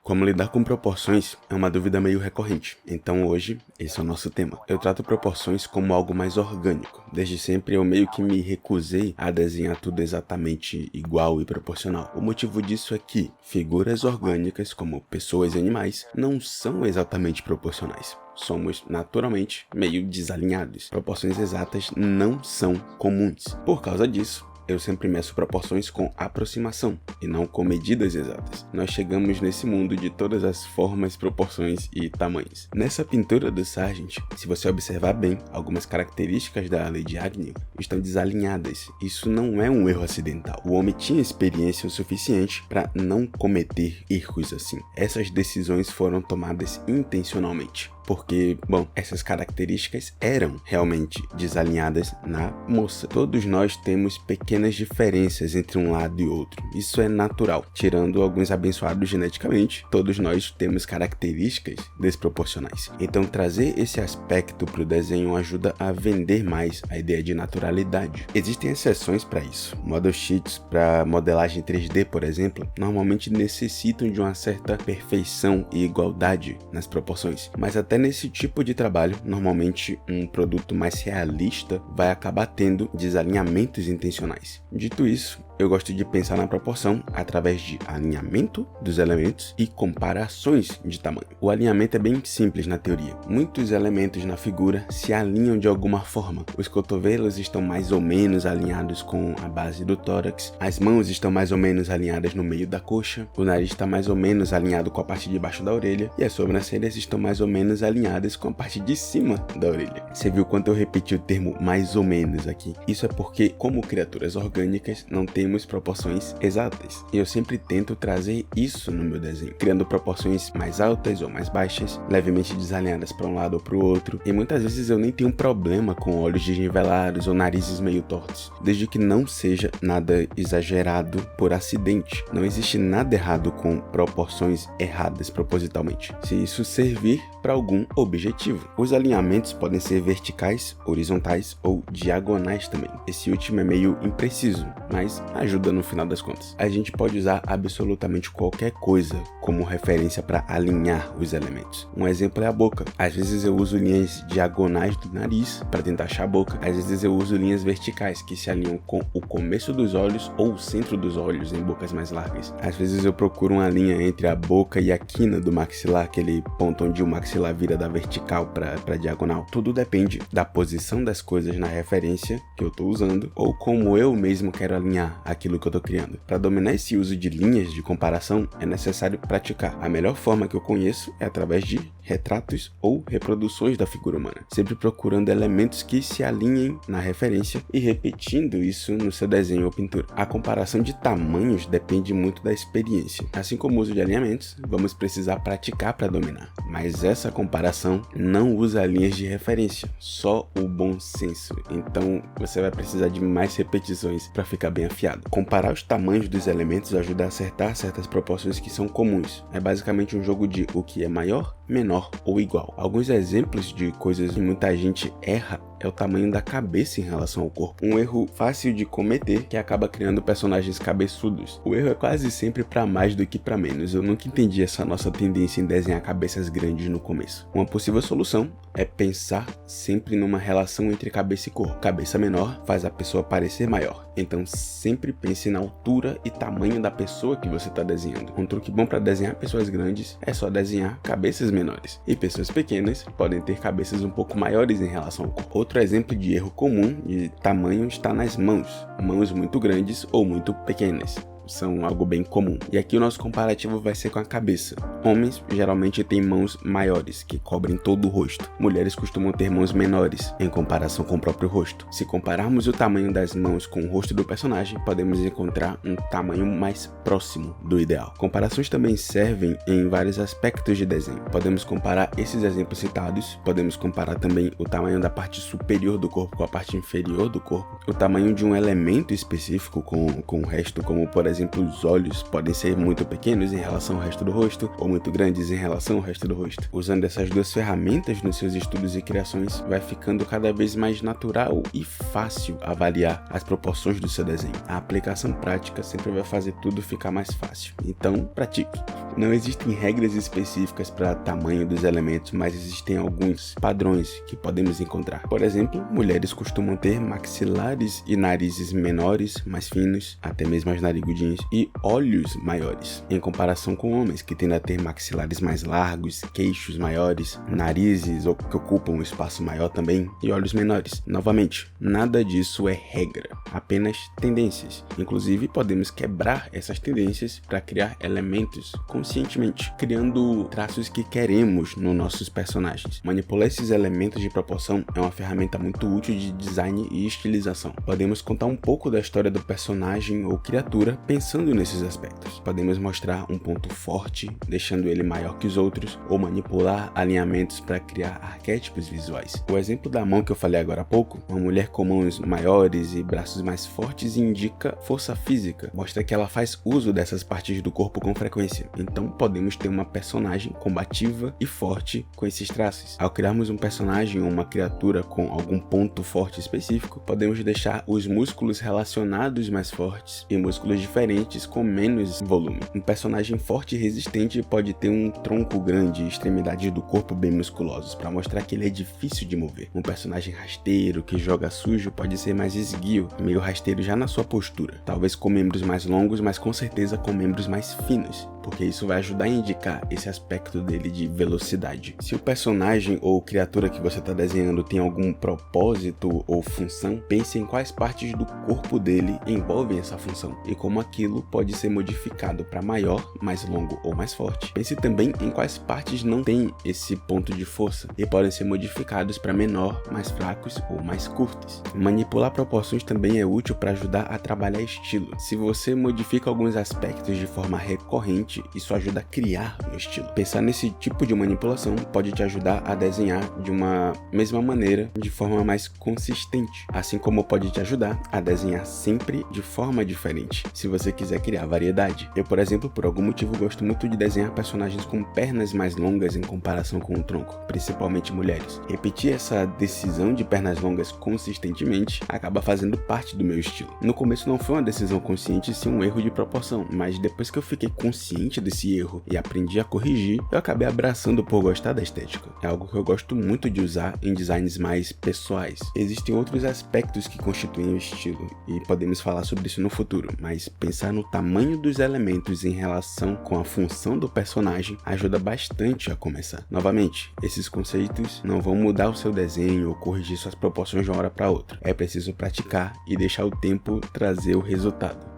Como lidar com proporções é uma dúvida meio recorrente, então hoje esse é o nosso tema. Eu trato proporções como algo mais orgânico. Desde sempre eu meio que me recusei a desenhar tudo exatamente igual e proporcional. O motivo disso é que figuras orgânicas como pessoas e animais não são exatamente proporcionais. Somos naturalmente meio desalinhados. Proporções exatas não são comuns. Por causa disso, eu sempre meço proporções com aproximação e não com medidas exatas. Nós chegamos nesse mundo de todas as formas, proporções e tamanhos. Nessa pintura do Sargent, se você observar bem, algumas características da lei de Agnew estão desalinhadas. Isso não é um erro acidental. O homem tinha experiência o suficiente para não cometer erros assim. Essas decisões foram tomadas intencionalmente. Porque, bom, essas características eram realmente desalinhadas na moça. Todos nós temos pequenas diferenças entre um lado e outro. Isso é natural. Tirando alguns abençoados geneticamente, todos nós temos características desproporcionais. Então, trazer esse aspecto para o desenho ajuda a vender mais a ideia de naturalidade. Existem exceções para isso. Model sheets para modelagem 3D, por exemplo, normalmente necessitam de uma certa perfeição e igualdade nas proporções, mas até nesse tipo de trabalho, normalmente um produto mais realista vai acabar tendo desalinhamentos intencionais. Dito isso, eu gosto de pensar na proporção através de alinhamento dos elementos e comparações de tamanho. O alinhamento é bem simples na teoria. Muitos elementos na figura se alinham de alguma forma. Os cotovelos estão mais ou menos alinhados com a base do tórax, as mãos estão mais ou menos alinhadas no meio da coxa, o nariz está mais ou menos alinhado com a parte de baixo da orelha e as sobrancelhas estão mais ou menos alinhadas com a parte de cima da orelha. Você viu quanto eu repeti o termo mais ou menos aqui? Isso é porque, como criaturas orgânicas, não temos proporções exatas. E eu sempre tento trazer isso no meu desenho, criando proporções mais altas ou mais baixas, levemente desalinhadas para um lado ou para o outro. E muitas vezes eu nem tenho problema com olhos desnivelados ou narizes meio tortos, desde que não seja nada exagerado por acidente. Não existe nada errado com proporções erradas propositalmente, se isso servir para algum objetivo. Os alinhamentos podem ser verticais, horizontais ou diagonais também. Esse último é meio impreciso, mas ajuda no final das contas. A gente pode usar absolutamente qualquer coisa como referência para alinhar os elementos. Um exemplo é a boca. Às vezes eu uso linhas diagonais do nariz para tentar achar a boca. Às vezes eu uso linhas verticais que se alinham com o começo dos olhos ou o centro dos olhos em bocas mais largas. Às vezes eu procuro uma linha entre a boca e a quina do maxilar, aquele ponto onde o maxilar vira da vertical para diagonal. Tudo depende da posição das coisas na referência que eu estou usando ou como eu mesmo quero alinhar aquilo que eu estou criando. Para dominar esse uso de linhas de comparação é necessário praticar. A melhor forma que eu conheço é através de retratos ou reproduções da figura humana, sempre procurando elementos que se alinhem na referência e repetindo isso no seu desenho ou pintura. A comparação de tamanhos depende muito da experiência. Assim como o uso de alinhamentos, vamos precisar praticar para dominar. Mas essa comparação não usa linhas de referência, só o bom senso. Então você vai precisar de mais repetições para ficar bem afiado. Comparar os tamanhos dos elementos ajuda a acertar certas proporções que são comuns. É basicamente um jogo de o que é maior, menor ou igual. Alguns exemplos de coisas que muita gente erra é o tamanho da cabeça em relação ao corpo. Um erro fácil de cometer que acaba criando personagens cabeçudos. O erro é quase sempre para mais do que para menos. Eu nunca entendi essa nossa tendência em desenhar cabeças grandes no começo. Uma possível solução é pensar sempre numa relação entre cabeça e corpo. Cabeça menor faz a pessoa parecer maior. Então sempre pense na altura e tamanho da pessoa que você está desenhando. Um truque bom para desenhar pessoas grandes é só desenhar cabeças menores. E pessoas pequenas podem ter cabeças um pouco maiores em relação ao corpo. Outro exemplo de erro comum de tamanho está nas mãos. Mãos muito grandes ou muito pequenas são algo bem comum. E aqui o nosso comparativo vai ser com a cabeça. Homens geralmente têm mãos maiores, que cobrem todo o rosto. Mulheres costumam ter mãos menores, em comparação com o próprio rosto. Se compararmos o tamanho das mãos com o rosto do personagem, podemos encontrar um tamanho mais próximo do ideal. Comparações também servem em vários aspectos de desenho. Podemos comparar esses exemplos citados, podemos comparar também o tamanho da parte superior do corpo com a parte inferior do corpo, o tamanho de um elemento específico com o resto, como por exemplo os olhos podem ser muito pequenos em relação ao resto do rosto ou muito grandes em relação ao resto do rosto. Usando essas duas ferramentas nos seus estudos e criações, vai ficando cada vez mais natural e fácil avaliar as proporções do seu desenho. A aplicação prática sempre vai fazer tudo ficar mais fácil. Então, pratique! Não existem regras específicas para tamanho dos elementos, mas existem alguns padrões que podemos encontrar. Por exemplo, mulheres costumam ter maxilares e narizes menores, mais finos, até mesmo as narigudinhas, e olhos maiores, em comparação com homens que tendem a ter maxilares mais largos, queixos maiores, narizes que ocupam um espaço maior também, e olhos menores. Novamente, nada disso é regra, apenas tendências. Inclusive, podemos quebrar essas tendências para criar elementos conscientemente, criando traços que queremos nos nossos personagens. Manipular esses elementos de proporção é uma ferramenta muito útil de design e estilização. Podemos contar um pouco da história do personagem ou criatura pensando nesses aspectos. Podemos mostrar um ponto forte, deixando ele maior que os outros, ou manipular alinhamentos para criar arquétipos visuais. O exemplo da mão que eu falei agora há pouco, uma mulher com mãos maiores e braços mais fortes indica força física, mostra que ela faz uso dessas partes do corpo com frequência. Então podemos ter uma personagem combativa e forte com esses traços. Ao criarmos um personagem ou uma criatura com algum ponto forte específico, podemos deixar os músculos relacionados mais fortes e músculos diferentes com menos volume. Um personagem forte e resistente pode ter um tronco grande e extremidades do corpo bem musculosos, para mostrar que ele é difícil de mover. Um personagem rasteiro que joga sujo pode ser mais esguio, meio rasteiro já na sua postura, talvez com membros mais longos, mas com certeza com membros mais finos, porque isso vai ajudar a indicar esse aspecto dele de velocidade. Se o personagem ou criatura que você está desenhando tem algum propósito ou função, pense em quais partes do corpo dele envolvem essa função e como aquilo pode ser modificado para maior, mais longo ou mais forte. Pense também em quais partes não tem esse ponto de força e podem ser modificados para menor, mais fracos ou mais curtos. Manipular proporções também é útil para ajudar a trabalhar estilo. Se você modifica alguns aspectos de forma recorrente, isso ajuda a criar um estilo. Pensar nesse tipo de manipulação pode te ajudar a desenhar de uma mesma maneira, de forma mais consistente, assim como pode te ajudar a desenhar sempre de forma diferente, se você quiser criar variedade. Eu, por exemplo, por algum motivo gosto muito de desenhar personagens com pernas mais longas em comparação com o tronco, principalmente mulheres. Repetir essa decisão de pernas longas consistentemente acaba fazendo parte do meu estilo. No começo não foi uma decisão consciente, sim um erro de proporção, mas depois que eu fiquei consciente desse erro e aprendi a corrigir, eu acabei abraçando por gostar da estética. É algo que eu gosto muito de usar em designs mais pessoais. Existem outros aspectos que constituem o estilo e podemos falar sobre isso no futuro, mas pensar no tamanho dos elementos em relação com a função do personagem ajuda bastante a começar. Novamente, esses conceitos não vão mudar o seu desenho ou corrigir suas proporções de uma hora para outra. É preciso praticar e deixar o tempo trazer o resultado.